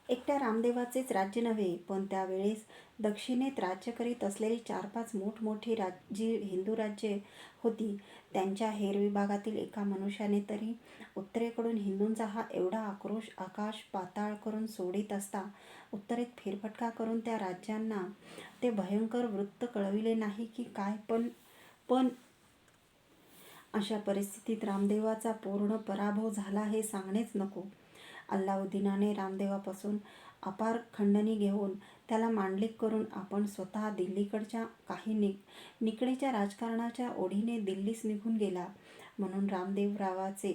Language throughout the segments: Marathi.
एकट्या रामदेवाचेच राज्य नव्हे, पण त्यावेळेस दक्षिणेत राज्य करीत असलेली 4-5 मोठमोठी जी हिंदू राज्ये होती, त्यांच्या हेरविभागातील एका मनुष्याने तरी उत्तरेकडून हिंदूंचा हा एवढा आक्रोश आकाश पाताळ करून सोडित असता उत्तरेत फेरफटका करून त्या राज्यांना ते भयंकर वृत्त कळविले नाही की काय? पण अशा परिस्थितीत रामदेवाचा पूर्ण पराभव झाला हे सांगणेच नको. अल्लाउद्दीनाने रामदेवापासून अपार खंडणी घेऊन त्याला मांडलिक करून आपण स्वतः दिल्लीकडच्या काही निकडीच्या राजकारणाच्या ओढीने दिल्लीस निघून गेला. म्हणून रामदेवरावाचे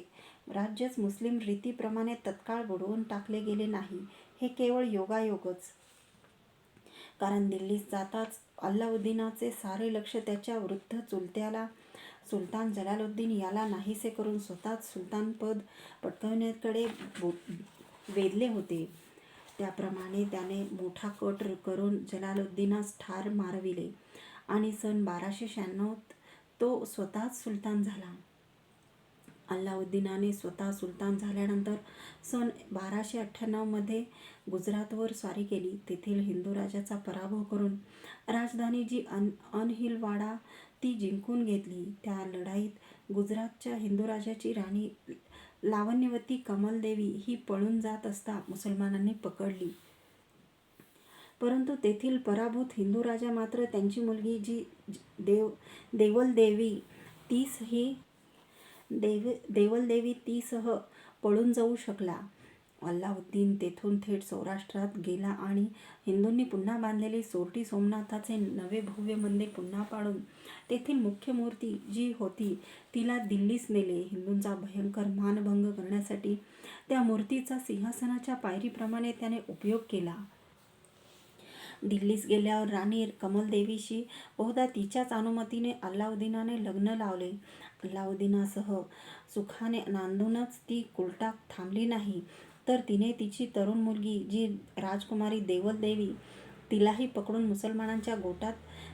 राज्यच मुस्लिम रीतीप्रमाणे तत्काळ बुडवून टाकले गेले नाही, हे केवळ योगायोगच. कारण दिल्लीस जाताच अल्लाउद्दीनाचे सारे लक्ष त्याच्या वृद्ध चुलत्याला सुलतान जलालुद्दीन याला नाहीसे करून स्वतःच सुलतानपद पटकाविण्याकडे वेधले होते. त्याप्रमाणे त्याने मोठा कट करून जलालुद्दीनास ठार मारविले आणि सन 1296 तो स्वतःच सुलतान झाला. अल्लाउद्दीनाने स्वतः सुलतान झाल्यानंतर सन 1298 मध्ये गुजरातवर स्वारी केली. तेथील हिंदू राजाचा पराभव करून राजधानी जी अनहिलवाडा ती जिंकून घेतली. त्या लढाईत गुजरातच्या हिंदू राजाची राणी लावण्यवती कमलदेवी ही पळून जात असता मुसलमानांनी पकडली. परंतु तेथील पराभूत हिंदू राजा मात्र त्यांची मुलगी जी देवलदेवी तीसह पळून जाऊ शकला. अल्लाउद्दीन तेथून थेट सौराष्ट्रात गेला आणि हिंदूंनी पुन्हा बांधलेले सोरटी सोमनाथाचे नवे भव्य मंदिर पुन्हा पाडून तेथील मुख्य मूर्ती जी होती तिला दिल्लीस नेले. हिंदूंचा भयंकर मानभंग करण्यासाठी त्या मूर्तीचा सिंहासनाच्या पायरीप्रमाणे त्याने उपयोग केला. दिल्लीस गेल्यावर राणी कमलदेवीशी बहुधा तिच्याच अनुमतीने अल्लाउद्दीनाने लग्न लावले. अल्लाउद्दीनासह सुखाने नांदूनच ती कुलटात थांबली नाही, तर तिने तिची तरुण मुलगी जी राजकुमारी देवलदेवी तिलाही पकडून मुसलमानांच्या गोटात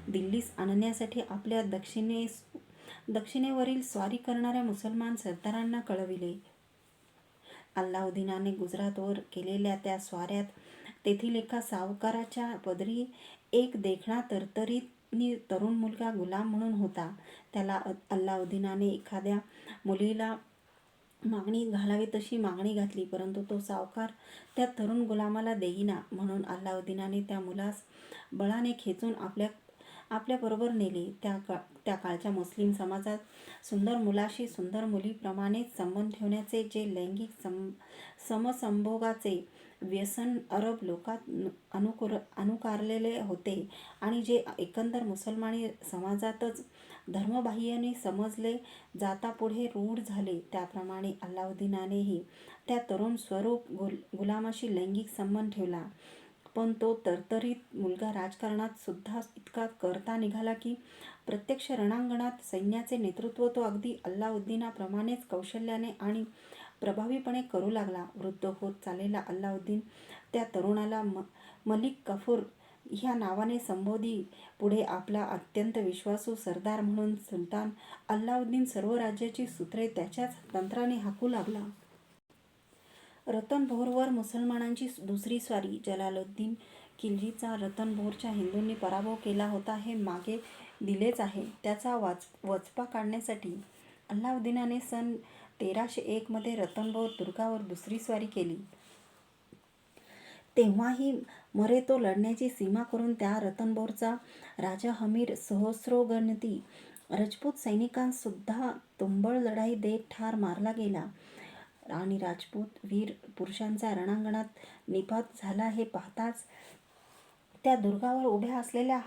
दिल्लीस आणण्यासाठी आपल्या दक्षिणेवरील स्वारी करणाऱ्या मुसलमान सरदारांना कळविले. अल्लाउद्दीनाने गुजरातवर केलेल्या त्या स्वाऱ्यात तेथील एका सावकाराच्या पदरी एक देखणा तरतरीत तरुण मुलगा गुलाम म्हणून होता. त्याला अल्लाउद्दीनाने एखाद्या मुलीला मागणी घालावी तशी मागणी घातली, परंतु तो सावकार त्या तरुण गुलामाला देईना. म्हणून अल्लाउद्दीनाने त्या मुलास बळाने खेचून आपल्याबरोबर नेले. त्या काळच्या मुस्लिम समाजात सुंदर मुलाशी सुंदर मुलीप्रमाणेच संबंध ठेवण्याचे जे लैंगिक समसंभोगाचे व्यसन अरब लोकात अनुकारलेले होते आणि जे एकंदर मुसलमानी समाजातच धर्मबाह्याने समजले जाता पुढे रूढ झाले, त्याप्रमाणे अल्लाउद्दीनानेही त्या तरुण स्वरूप गुलामाशी लैंगिक संबंध ठेवला. पण तो तरतरीत मुलगा राजकारणात सुद्धा इतका करता निघाला की प्रत्यक्ष रणांगणात सैन्याचे नेतृत्व तो अगदी अल्लाउद्दीनाप्रमाणेच कौशल्याने आणि प्रभावीपणे करू लागला. वृद्ध होत चाललेला अल्लाउद्दीन त्या तरुणाला मलिक काफूर ह्या नावाने संबोधी. पुढे आपला अत्यंत विश्वासू सरदार म्हणून सुलतान अल्लाउद्दीन सर्व राज्याची सूत्रे त्याच्याच तंत्राने हाकू लागला. रतनभोरवर मुसलमानांची दुसरी स्वारी. जलालुद्दीन खिलजीचा रतनभोरच्या हिंदूंनी पराभव केला होता हे मागे दिलेच आहे. त्याचा वचपा काढण्यासाठी अल्लाउद्दीनाने सन 1301 मध्ये रतनभोर दुर्गावर दुसरी स्वारी केली. तेव्हाही मरे तो लढण्याची सीमा करून त्या रतनभोरचा राजा हमीर सहस्रोगणती राजपूत सैनिकांसुद्धा तुंबळ लढाई देत ठार मारला गेला. आणि राजपूत वीर पुरुषांचा रणांगणात निपात झाला हे पाहताच त्या दुर्गावर उभ्या असलेल्या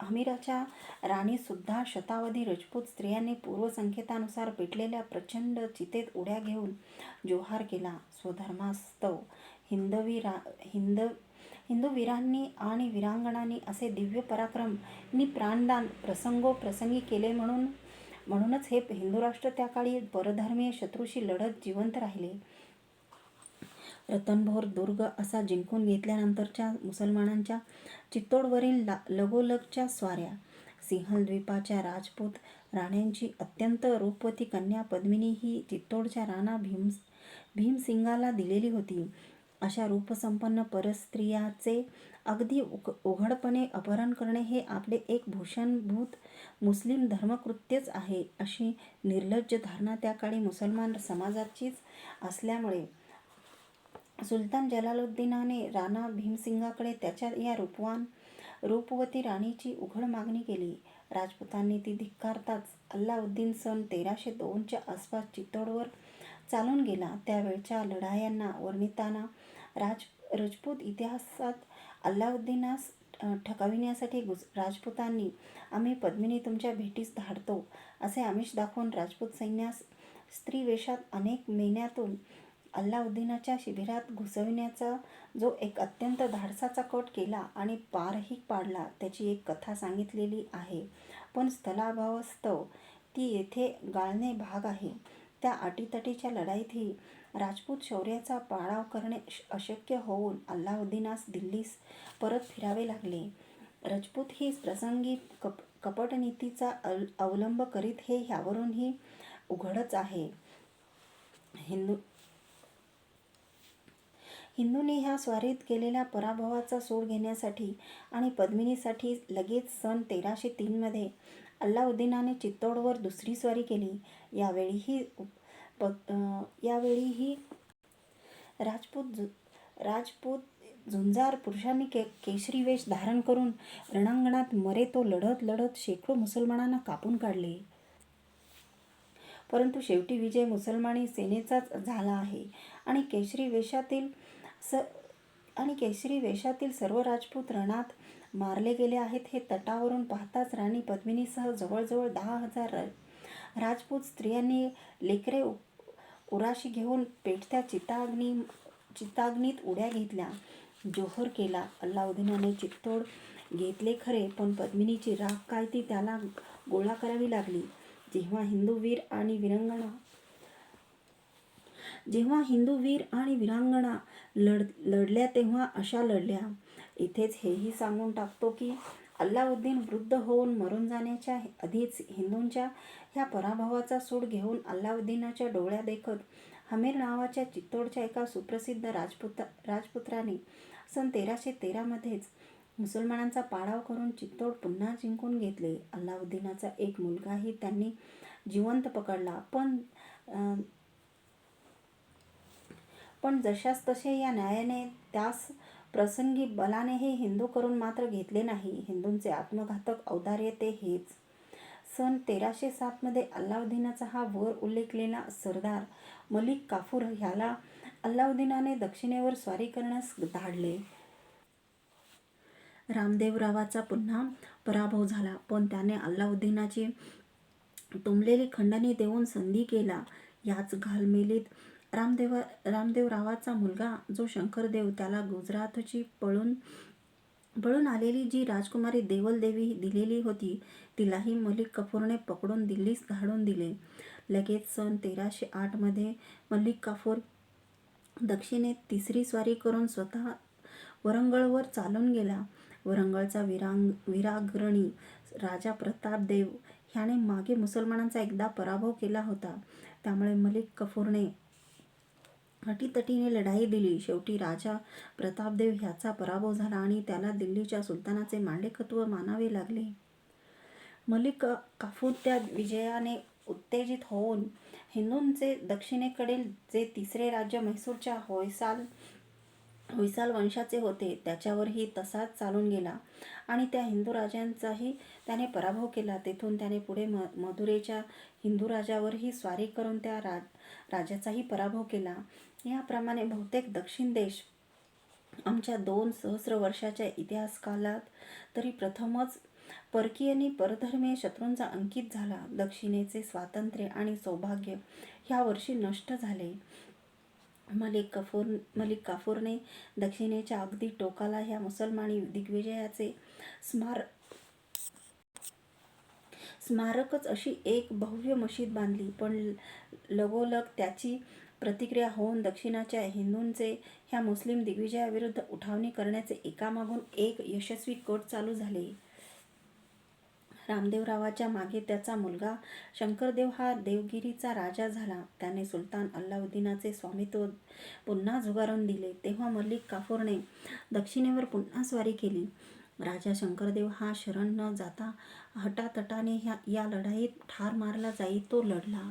हमीरच्या राणीसुद्धा शतावधी राजपूत स्त्रियांनी पूर्वसंकेतानुसार पेटलेल्या प्रचंड चितेत उड्या घेऊन जोहार केला. स्वधर्मास्तव हिंदू वीरांनी आणि वीरांगनांनी असे दिव्य पराक्रम नि प्राणदान प्रसंगोप्रसंगी केले. म्हणूनच हे हिंदू राष्ट्र त्या काळी परधर्मीय शत्रूशी लढत जिवंत राहिले. रतनभोर दुर्ग असा जिंकून घेतल्यानंतरच्या मुसलमानांच्या चित्तोडवरील लगोलगच्या स्वाऱ्या. सिंहल द्वीपाच्या राजपूत राण्यांची अत्यंत रूपवती कन्या पद्मिनी ही चित्तोडच्या राणा भीमसिंगाला दिलेली होती. अशा रूपसंपन्न परस्त्रियाचे अगदी उघडपणे अपहरण करणे हे आपले एक भूषणभूत मुस्लिम धर्मकृत्यच आहे, अशी निर्लज्ज धारणा त्या काळी मुसलमान समाजाचीच असल्यामुळे सुलतान जलालुद्दीनाने राणा भीमसिंगाकडे त्याच्या या रूपवती राणीची उघड मागणी केली. राजपुतांनी ती धिक्कारताच अल्लाउद्दीन सन 1302च्या आसपास चित्तोडवर चालून गेला. त्यावेळच्या लढायांना वर्णिताना राजपूत इतिहासात अल्लाउद्दीनास ठकविण्यासाठी राजपुतांनी आम्ही पद्मिनी तुमच्या भेटीस धाडतो असे आमिष दाखवून राजपूत सैन्यास स्त्री वेशात अनेक महिन्यातून अल्लाउद्दीनाच्या शिबिरात घुसविण्याचा जो एक अत्यंत धाडसाचा कट केला आणि पारही पाडला त्याची एक कथा सांगितलेली आहे, पण स्थलाभावास्तव ती येथे गाळणे भाग आहे. त्या अटीतटीच्या लढाईतही राजपूत शौर्याचा पाडाव करणे अशक्य होऊन अल्लाउद्दीनास दिल्लीस परत फिरावे लागले. राजपूत ही प्रसंगी कपटनीतीचा अवलंब करीत हे ह्यावरूनही उघडच आहे. हिंदूंनी ह्या स्वारीत केलेल्या पराभवाचा सूड घेण्यासाठी आणि पद्मिनीसाठी लगेच सन 1303 मध्ये अल्लाउद्दीनाने चित्तोडवर दुसरी स्वारी केली. यावेळीही राजपूत झुंजार पुरुषांनी केशरी वेश धारण करून रणांगणात मरे तो लढत लढत शेकडो मुसलमानांना कापून काढले. परंतु शेवटी विजय मुसलमानी सेनेचाच झाला आहे आणि केशरी वेशातील सर्व राजपूत रणात मारले गेले आहेत. हे तटावरून पाहताच राणी पद्मिनीसह जवळजवळ 10,000 राजपूत स्त्रियांनी लेकरे उराशी घेऊन पेटत्या चिताग्नीत उड्या घेतल्या, जोहर केला. अल्लाउद्दीनाने चित्तोड घेतले खरे, पण पद्मिनीची राख काय ती त्याला गोळा करावी लागली. जेव्हा हिंदू वीर आणि वीरांगना लढल्या तेव्हा अशा लढल्या. इथेच हेही सांगून टाकतो की अल्लाउद्दीन वृद्ध होऊन मरून जाण्याच्या आधीच हिंदूंच्या ह्या पराभवाचा सूड घेऊन अल्लाउद्दीनाच्या डोळ्यादेखत हमीर नावाच्या चित्तोडच्या एका सुप्रसिद्ध राजपुत्राने सन 1313 मध्येच मुसलमानांचा पाडाव करून चित्तोड पुन्हा जिंकून घेतले. अल्लाउद्दीनाचा एक मुलगाही त्यांनी जिवंत पकडला, पण जशास तसे या न्यायाने त्यास प्रसंगी बलाने हे हिंदू करून मात्र घेतले नाही. हिंदूंचे आत्मघातक औदार्य ते हेच. सन 1307 मध्ये अल्लाउद्दीनाचा हा वर उल्लेखलेला सरदार मलिक काफूर ह्याला अल्लाउद्दीनाने दक्षिणेवर स्वारी करण्यास धाडले. रामदेवरावाचा पुन्हा पराभव झाला, पण त्याने अल्लाउद्दीनाची तुंबलेली खंडणी देऊन संधी केला. याच घालमेलीत रामदेवरावाचा मुलगा जो शंकरदेव, त्याला गुजरातची पळून आलेली जी राजकुमारी देवल देवी दिलेली होती, तिलाही मलिक काफूरने पकडून दिल्लीस धाडून दिले. लगेच सन 1308 मध्ये मलिक काफूर दक्षिणेत तिसरी स्वारी करून स्वतः वरंगळवर चालून गेला. वरंगळचा वीराग्रणी राजा प्रतापदेव ह्याने मागे मुसलमानांचा एकदा पराभव केला होता. त्यामुळे मलिक काफूरने अटीतटीने लढाई दिली. शेवटी राजा प्रतापदेव ह्याचा पराभव झाला आणि त्याला दिल्लीच्या सुलतानाचे मांडलिकत्व मानावे लागले. मलिक काफूर त्या विजयाने उत्तेजित होऊन हिंदूंचे दक्षिणेकडील जे तिसरे राज्य म्हैसूरच्या होयसाल वंशाचे होते त्याच्यावरही तसाच चालून गेला आणि त्या हिंदू राजांचाही त्याने पराभव केला. तेथून त्याने पुढे मदुरेच्या हिंदू राजावरही स्वारी करून त्या राजाचाही पराभव केला. याप्रमाणे बहुतेक दक्षिण देश आमच्या 2 सहस्र वर्षाच्या इतिहासकालात तरी प्रथमच परकीयांनी परधर्मीय शत्रूंचा अंकित झाला. दक्षिणेचे स्वातंत्र्य आणि सौभाग्य ह्या वर्षी नष्ट झाले. मलिक काफूरने दक्षिणेच्या अगदी टोकाला ह्या मुसलमानी दिग्विजयाचे स्मारकच अशी एक भव्य मशीद बांधली, पण लगोलग त्याची प्रतिक्रिया होऊन दक्षिणाच्या हिंदूंचे ह्या मुस्लिम दिग्विजयाविरुद्ध उठावणी करण्याचे एकामागून एक यशस्वी कट चालू झाले. रामदेवरावाच्या मागे त्याचा मुलगा शंकरदेव हा देवगिरीचा राजा झाला. त्याने सुलतान अल्लाउद्दीनाचे स्वामित्व पुन्हा झुगारून दिले. तेव्हा मलिक काफूरने दक्षिणेवर पुन्हा स्वारी केली. राजा शंकरदेव हा शरण न जाता हटातटाने या लढाईत ठार मारला जाई तो लढला.